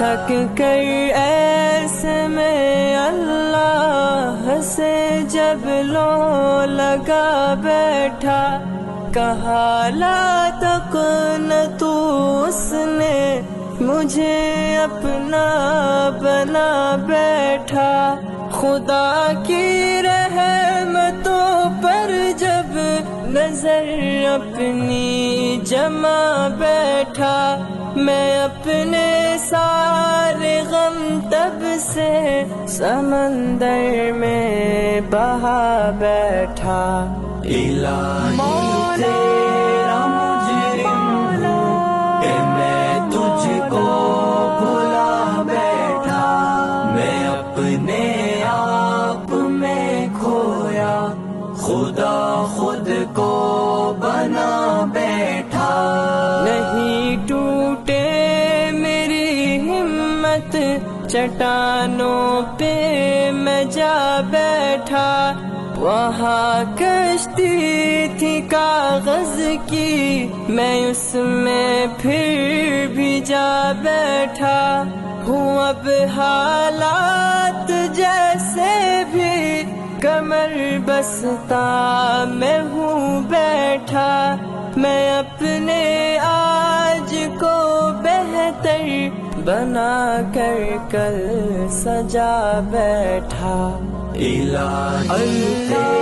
تھک کر ایسے میں اللہ سے جب لو لگا بیٹھا، کہا لا تقنطوا، اس نے مجھے اپنا بنا بیٹھا۔ خدا کی رحمتوں پر جب نظر اپنی جما بیٹھا، میں اپنے سارے غم تب سے سمندر میں بہا بیٹھا۔ الہی تیرا مجرم ہوں کہ میں تجھ کو بھلا بیٹھا، میں اپنے آپ میں کھویا، خدا خود کو بنا بیٹھا۔ نہیں ٹوٹے میری ہمت، چٹانوں پہ میں جا بیٹھا، وہاں کشتی تھی کاغذ کی، میں اس میں پھر بھی جا بیٹھا۔ ہوں اب حالات جیسے بھی، کمر بستہ میں ہوں بیٹھا، میں اپنے آج کو بہتر بنا کر کل سجا بیٹھا۔ الہی